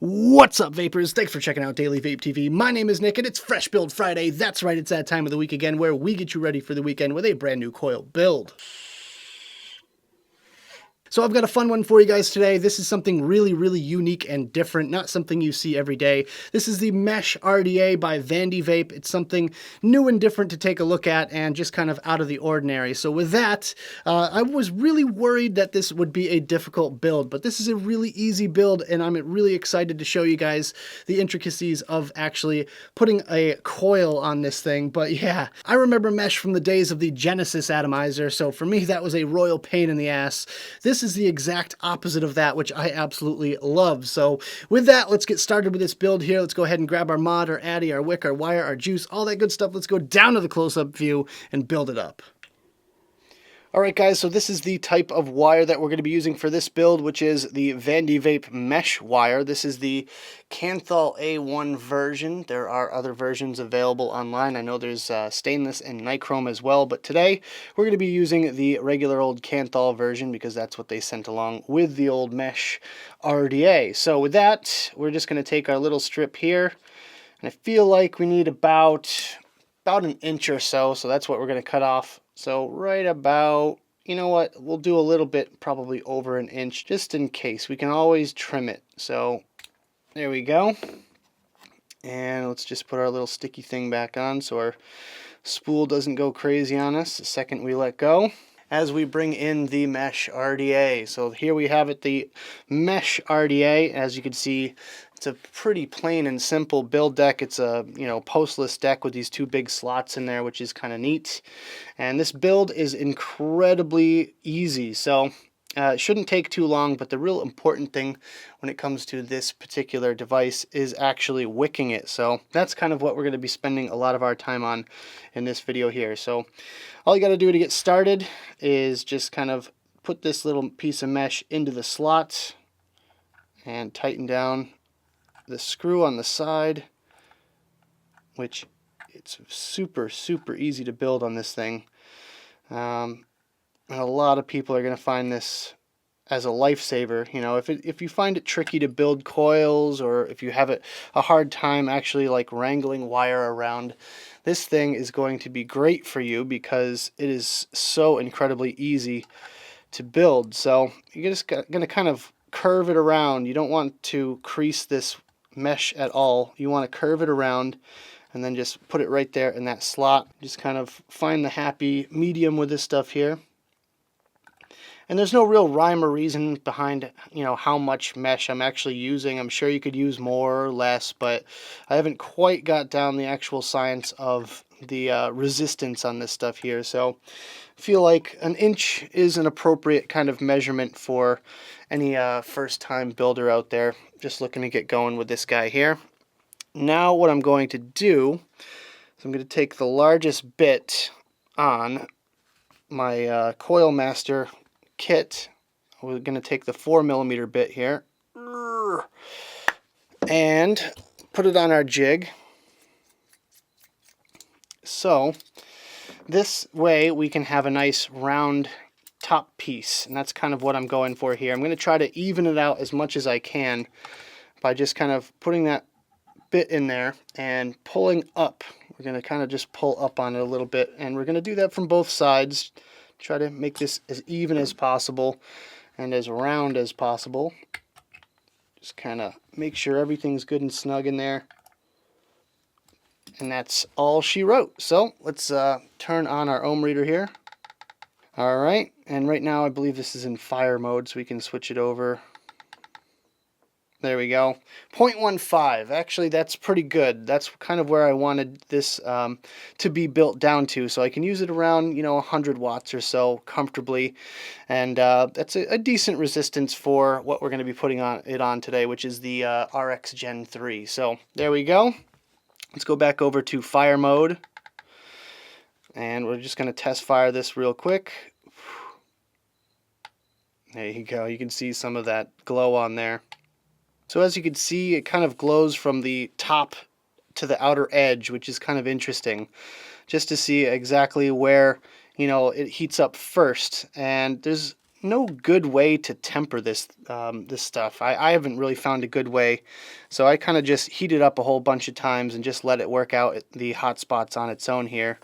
What's up, vapors? Thanks for checking out Daily Vape TV. My name is Nick, and it's Fresh Build Friday. That's right, it's that time of the week again where we get you ready for the weekend with a brand new coil build. So I've got a fun one for you guys today. This is something really unique and different, not something you see every day. This is the Mesh RDA by Vape. It's something new and different to take a look at and just kind of out of the ordinary. So with that, I was really worried that this would be a difficult build, but this is a really easy build, and I'm really excited to show you guys the intricacies of actually putting a coil on this thing. But yeah, I remember Mesh from the days of the Genesis atomizer, so for me that was a royal pain in the ass. This is the exact opposite of that, which I absolutely love. So with that, let's get started with this build here. Let's go ahead and grab our mod, our addy, our wick, our wire, our juice, all that good stuff. Let's go down to the close-up view and build it up. Alright guys, so this is the type of wire that we're going to be using for this build, which is the Vape mesh wire. This is the Kanthal A1 version. There are other versions available online. I know there's stainless and nichrome as well, but today we're going to be using the regular old Kanthal version because that's what they sent along with the old mesh RDA. So with that, we're just going to take our little strip here, and I feel like we need about an inch or so, so that's what we're going to cut off. So right about, you know what, we'll do a little bit, probably over an inch, just in case. We can always trim it. So there we go. And let's just put our little sticky thing back on so our spool doesn't go crazy on us the second we let go. As we bring in the Mesh RDA. So here we have it, the Mesh RDA. As you can see, it's a pretty plain and simple build deck. It's a, postless deck with these two big slots in there, which is kind of neat. And this build is incredibly easy. So it shouldn't take too long, but the real important thing when it comes to this particular device is actually wicking it. So that's kind of what we're going to be spending a lot of our time on in this video here. So all you got to do to get started is just kind of put this little piece of mesh into the slot and tighten down the screw on the side, which it's super easy to build on this thing. And a lot of people are going to find this as a lifesaver. If you find it tricky to build coils, or if you have a hard time actually like wrangling wire around, this thing is going to be great for you because it is so incredibly easy to build. So you're just going to kind of curve it around. You don't want to crease this mesh at all. You want to curve it around and then just put it right there in that slot. Just kind of find the happy medium with this stuff here. And there's no real rhyme or reason behind, how much mesh I'm actually using. I'm sure you could use more or less, but I haven't quite got down the actual science of the resistance on this stuff here. So I feel like an inch is an appropriate kind of measurement for any first-time builder out there just looking to get going with this guy here. Now what I'm going to do is I'm going to take the largest bit on my Coil Master kit. We're going to take the 4mm bit here and put it on our jig. So this way we can have a nice round top piece, and that's kind of what I'm going for here. I'm going to try to even it out as much as I can by just kind of putting that bit in there and pulling up. We're going to kind of just pull up on it a little bit, and we're going to do that from both sides. Try to make this as even as possible and as round as possible. Just kind of make sure everything's good and snug in there. And that's all she wrote. So let's turn on our ohm reader here. Alright, and right now I believe this is in fire mode, so we can switch it over. There we go. 0.15. Actually, that's pretty good. That's kind of where I wanted this to be built down to. So I can use it around, 100 watts or so comfortably. And that's a decent resistance for what we're going to be putting it on today, which is the RX Gen 3. So there we go. Let's go back over to fire mode. And we're just going to test fire this real quick. There you go. You can see some of that glow on there. So as you can see, it kind of glows from the top to the outer edge, which is kind of interesting, just to see exactly where, it heats up first. And there's no good way to temper this this stuff. I haven't really found a good way, so I kind of just heat it up a whole bunch of times and just let it work out the hot spots on its own here.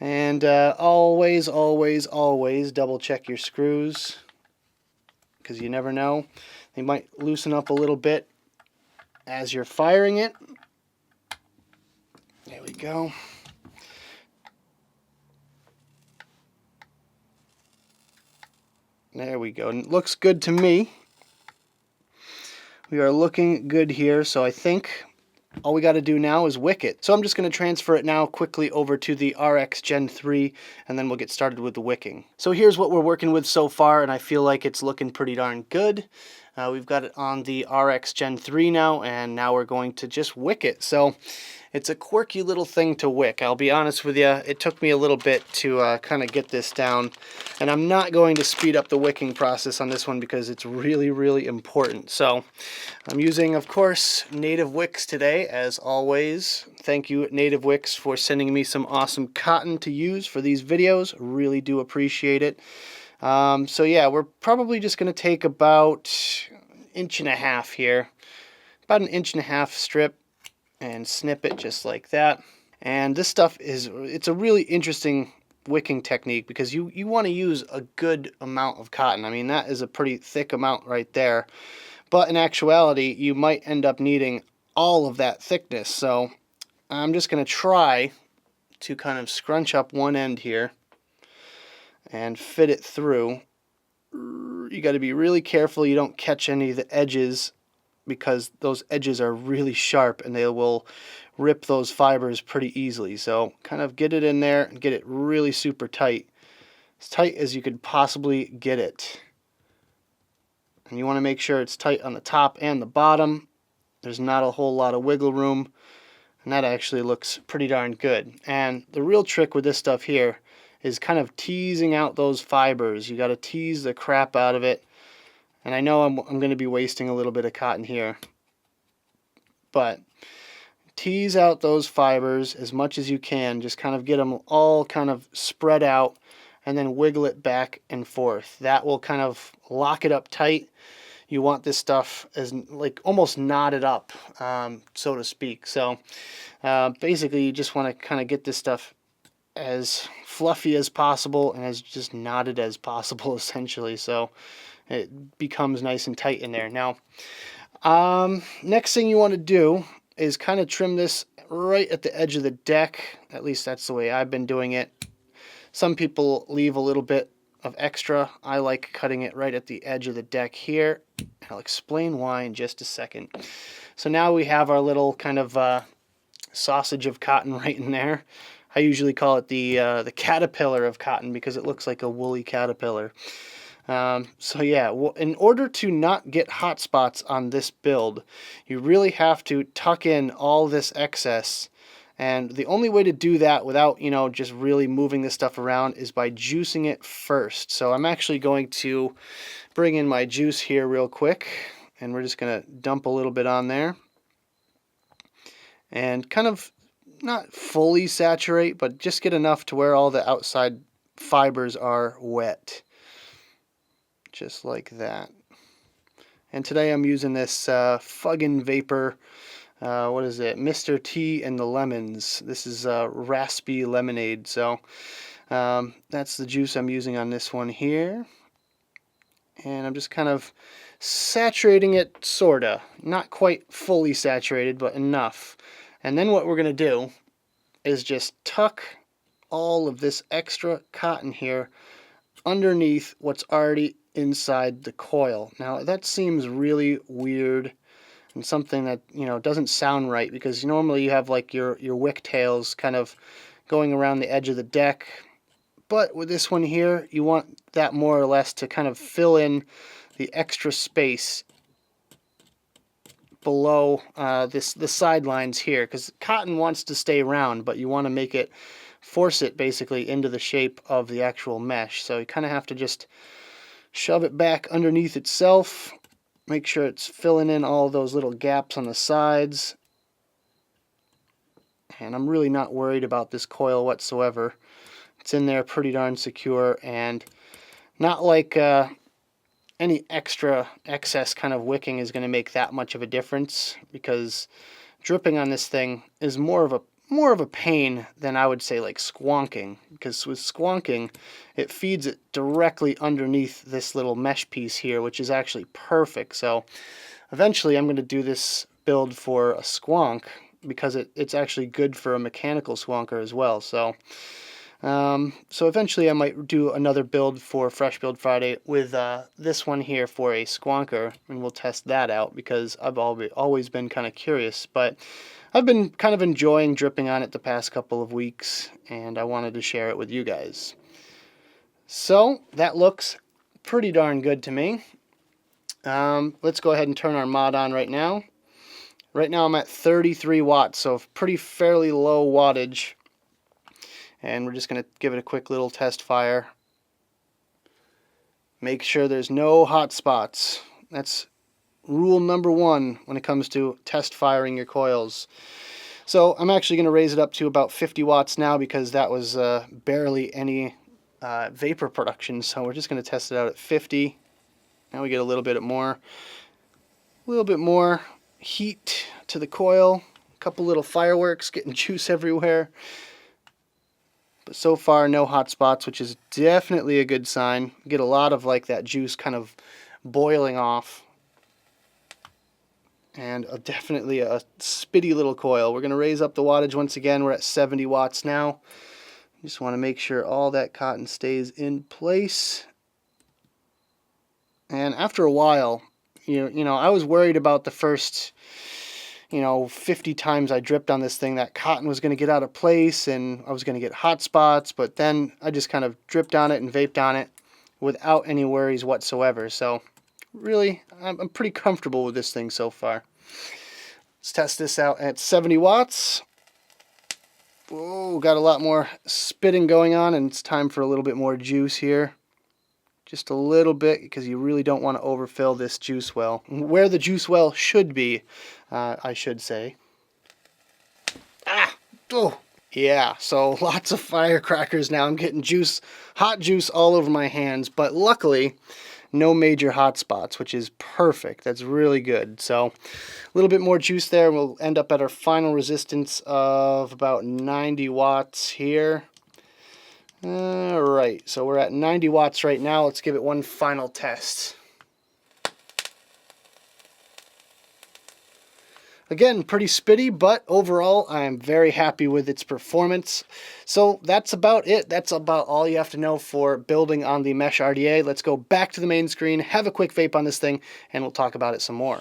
And always, always, always double check your screws, because you never know. They might loosen up a little bit as you're firing it. There we go. There we go. And it looks good to me. We are looking good here, so I think all we got to do now is wick it. So I'm just going to transfer it now quickly over to the RX Gen 3, and then we'll get started with the wicking. So here's what we're working with so far, and I feel like it's looking pretty darn good. We've got it on the RX Gen 3 now, and now we're going to just wick it. So it's a quirky little thing to wick. I'll be honest with you, it took me a little bit to kind of get this down, and I'm not going to speed up the wicking process on this one because it's really, really important. So I'm using, of course, Native Wicks today, as always. Thank you, Native Wicks, for sending me some awesome cotton to use for these videos. Really do appreciate it. So yeah, we're probably just going to take about 1.5 inches here, about 1.5 inch strip, and snip it just like that. And this stuff it's a really interesting wicking technique because you want to use a good amount of cotton. I mean, that is a pretty thick amount right there. But in actuality, you might end up needing all of that thickness. So I'm just going to try to kind of scrunch up one end here and fit it through. You got to be really careful you don't catch any of the edges, because those edges are really sharp and they will rip those fibers pretty easily. So kind of get it in there and get it really super tight, as tight as you could possibly get it. And you want to make sure it's tight on the top and the bottom. There's not a whole lot of wiggle room, and that actually looks pretty darn good. And the real trick with this stuff here is kind of teasing out those fibers. You got to tease the crap out of it. And I know I'm going to be wasting a little bit of cotton here, but tease out those fibers as much as you can. Just kind of get them all kind of spread out, and then wiggle it back and forth. That will kind of lock it up tight. You want this stuff as like almost knotted up, so to speak. So basically you just want to kind of get this stuff as fluffy as possible and as just knotted as possible, essentially. So it becomes nice and tight in there. Now, next thing you want to do is kind of trim this right at the edge of the deck. At least that's the way I've been doing it. Some people leave a little bit of extra. I like cutting it right at the edge of the deck here. I'll explain why in just a second. So now we have our little kind of sausage of cotton right in there. I usually call it the caterpillar of cotton because it looks like a woolly caterpillar. So yeah, well, in order to not get hot spots on this build, you really have to tuck in all this excess. And the only way to do that without, you know, just really moving this stuff around is by juicing it first. So I'm actually going to bring in my juice here real quick, and we're just going to dump a little bit on there. And kind of not fully saturate, but just get enough to where all the outside fibers are wet. Just like that. And today I'm using this Fuggin' Vapor, what is it, Mr. T and the Lemons. This is raspy lemonade. So that's the juice I'm using on this one here. And I'm just kind of saturating it, sorta. Not quite fully saturated, but enough. And then what we're going to do is just tuck all of this extra cotton here underneath what's already inside the coil. Now that seems really weird and something that, you know, doesn't sound right, because normally you have like your wick tails kind of going around the edge of the deck, but with this one here you want that more or less to kind of fill in the extra space below the sidelines here, because cotton wants to stay round, but you want to make it, force it basically into the shape of the actual mesh. So you kind of have to just shove it back underneath itself, make sure it's filling in all those little gaps on the sides. And I'm really not worried about this coil whatsoever. It's in there pretty darn secure, and Not like any extra excess kind of wicking is going to make that much of a difference, because dripping on this thing is more of a pain than I would say like squonking, because with squonking it feeds it directly underneath this little mesh piece here, which is actually perfect. So eventually I'm going to do this build for a squonk, because it's actually good for a mechanical squonker as well. So so eventually I might do another build for Fresh Build Friday with this one here for a squonker, and we'll test that out, because I've always been kind of curious. But I've been kind of enjoying dripping on it the past couple of weeks, and I wanted to share it with you guys. So that looks pretty darn good to me. Let's go ahead and turn our mod on right now. Right now I'm at 33 watts, so pretty fairly low wattage. And we're just going to give it a quick little test fire. Make sure there's no hot spots. That's rule number one when it comes to test firing your coils. So I'm actually going to raise it up to about 50 watts now, because that was barely any vapor production. So we're just going to test it out at 50. Now we get a little bit more heat to the coil. A couple little fireworks, getting juice everywhere. But so far, no hot spots, which is definitely a good sign. Get a lot of like that juice kind of boiling off. And definitely a spitty little coil. We're going to raise up the wattage once again. We're at 70 watts now. Just want to make sure all that cotton stays in place. And after a while, you know, I was worried about the first 50 times I dripped on this thing that cotton was going to get out of place and I was going to get hot spots, but then I just kind of dripped on it and vaped on it without any worries whatsoever. So really, I'm pretty comfortable with this thing so far. Let's test this out at 70 watts. Oh, got a lot more spitting going on, and it's time for a little bit more juice here. Just a little bit, because you really don't want to overfill this juice well. Where the juice well should be, I should say. Oh, yeah, so lots of firecrackers now. I'm getting juice, hot juice all over my hands, but luckily, no major hot spots, which is perfect. That's really good. So a little bit more juice there, and we'll end up at our final resistance of about 90 watts here. Alright, so we're at 90 watts right now. Let's give it one final test. Again, pretty spitty, but overall I'm very happy with its performance. So that's about it. That's about all you have to know for building on the Mesh RDA. Let's go back to the main screen, have a quick vape on this thing, and we'll talk about it some more.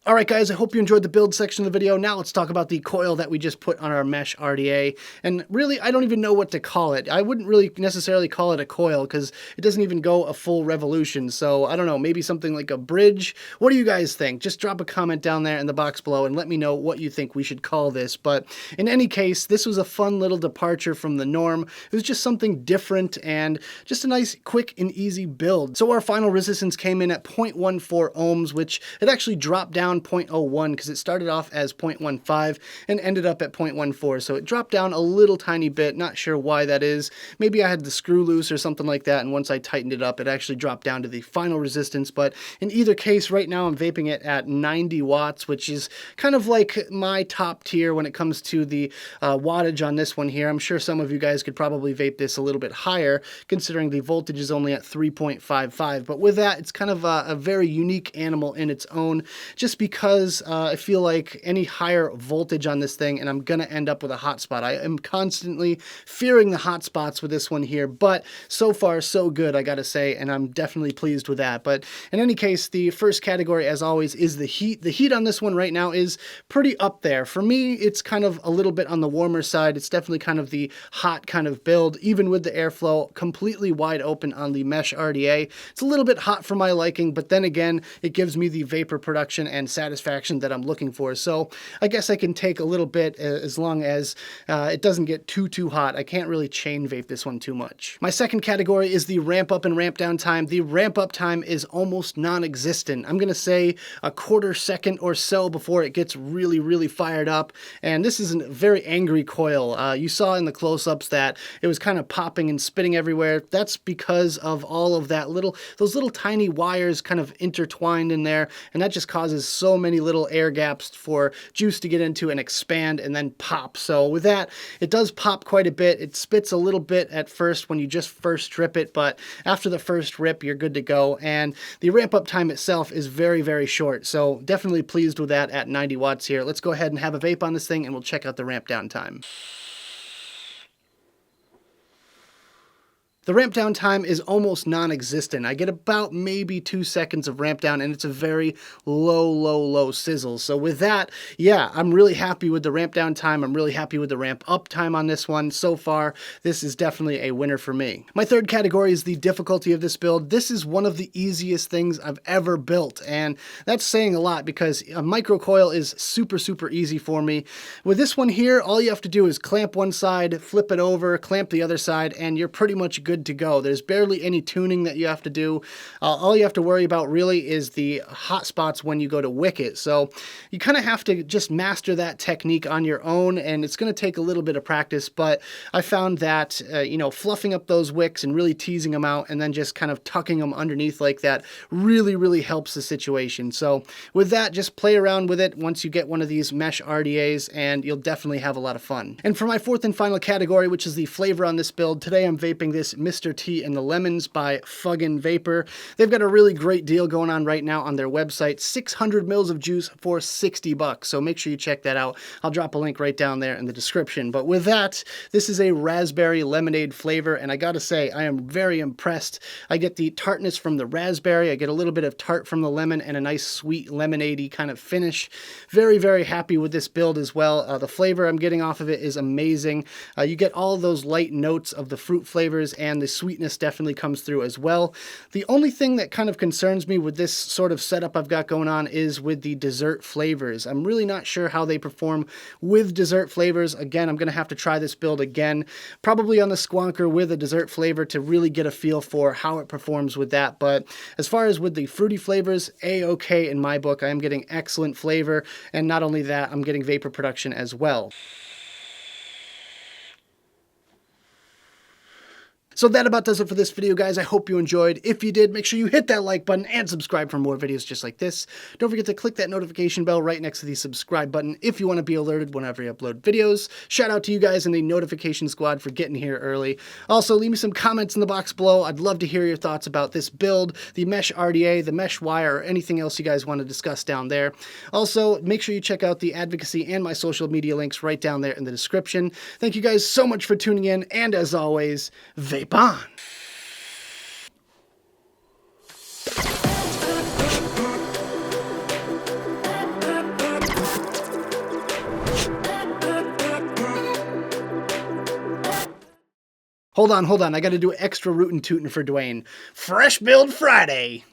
Alright guys, I hope you enjoyed the build section of the video. Now let's talk about the coil that we just put on our Mesh RDA. And really, I don't even know what to call it. I wouldn't really necessarily call it a coil, because it doesn't even go a full revolution. So I don't know, maybe something like a bridge. What do you guys think? Just drop a comment down there in the box below and let me know what you think we should call this. But in any case, this was a fun little departure from the norm. It was just something different and just a nice, quick and easy build. So our final resistance came in at 0.14 ohms, which it actually dropped down 0.01, because it started off as 0.15 and ended up at 0.14, so it dropped down a little tiny bit. Not sure why that is. Maybe I had the screw loose or something like that, and once I tightened it up, it actually dropped down to the final resistance. But in either case, right now I'm vaping it at 90 watts, which is kind of like my top tier when it comes to the wattage on this one here. I'm sure some of you guys could probably vape this a little bit higher, considering the voltage is only at 3.55, but with that, it's kind of a very unique animal in its own, just because I feel like any higher voltage on this thing and I'm gonna end up with a hot spot. I am constantly fearing the hot spots with this one here, but so far so good, I gotta say, and I'm definitely pleased with that. But in any case, the first category, as always, is the heat. The heat on this one right now is pretty up there. For me, it's kind of a little bit on the warmer side. It's definitely kind of the hot kind of build, even with the airflow completely wide open on the Mesh RDA. It's a little bit hot for my liking, but then again, it gives me the vapor production and satisfaction that I'm looking for. So I guess I can take a little bit as long as it doesn't get too hot. I can't really chain vape this one too much. My second category is the ramp up and ramp down time. The ramp up time is almost non-existent. I'm gonna say a quarter second or so before it gets really fired up. And this is a very angry coil. You saw in the close-ups that it was kind of popping and spitting everywhere. That's because of all of those little tiny wires kind of intertwined in there, and that just causes so many little air gaps for juice to get into and expand and then pop. So with that, it does pop quite a bit. It spits a little bit at first when you just first trip it, but after the first rip, you're good to go. And the ramp up time itself is very short. So definitely pleased with that at 90 watts here. Let's go ahead and have a vape on this thing and we'll check out the ramp down time. The ramp down time is almost non-existent. I get about maybe 2 seconds of ramp down, and it's a very low sizzle. So with that, yeah, I'm really happy with the ramp down time. I'm really happy with the ramp up time on this one. So far, this is definitely a winner for me. My third category is the difficulty of this build. This is one of the easiest things I've ever built, and that's saying a lot because a microcoil is super easy for me. With this one here, all you have to do is clamp one side, flip it over, clamp the other side, and you're pretty much good to go. There's barely any tuning that you have to do. All you have to worry about really is the hot spots when you go to wick it. So you kind of have to just master that technique on your own, and it's going to take a little bit of practice, but I found that, you know, fluffing up those wicks and really teasing them out and then just kind of tucking them underneath like that really helps the situation. So with that, just play around with it once you get one of these mesh RDAs and you'll definitely have a lot of fun. And for my fourth and final category, which is the flavor on this build, today I'm vaping this Mr. T and the Lemons by Fuggin' Vapor. They've got a really great deal going on right now on their website, 600 mils of juice for 60 bucks. So make sure you check that out. I'll drop a link right down there in the description. But with that, this is a raspberry lemonade flavor, and I gotta say, I am very impressed. I get the tartness from the raspberry, I get a little bit of tart from the lemon, and a nice sweet lemonade-y kind of finish. Very happy with this build as well. The flavor I'm getting off of it is amazing. You get all those light notes of the fruit flavors, and the sweetness definitely comes through as well. The only thing that kind of concerns me with this sort of setup I've got going on is with the dessert flavors. I'm really not sure how they perform with dessert flavors. Again, I'm going to have to try this build again, probably on the Squonker with a dessert flavor to really get a feel for how it performs with that. But as far as with the fruity flavors, A-okay in my book. I am getting excellent flavor, and not only that, I'm getting vapor production as well. So that about does it for this video, guys. I hope you enjoyed. If you did, make sure you hit that like button and subscribe for more videos just like this. Don't forget to click that notification bell right next to the subscribe button if you want to be alerted whenever I upload videos. Shout out to you guys in the notification squad for getting here early. Also, leave me some comments in the box below. I'd love to hear your thoughts about this build, the mesh RDA, the mesh wire, or anything else you guys want to discuss down there. Also, make sure you check out the advocacy and my social media links right down there in the description. Thank you guys so much for tuning in, and as always, vape on. Hold on. I gotta do extra rootin' tootin' for Dwayne. Fresh Build Friday!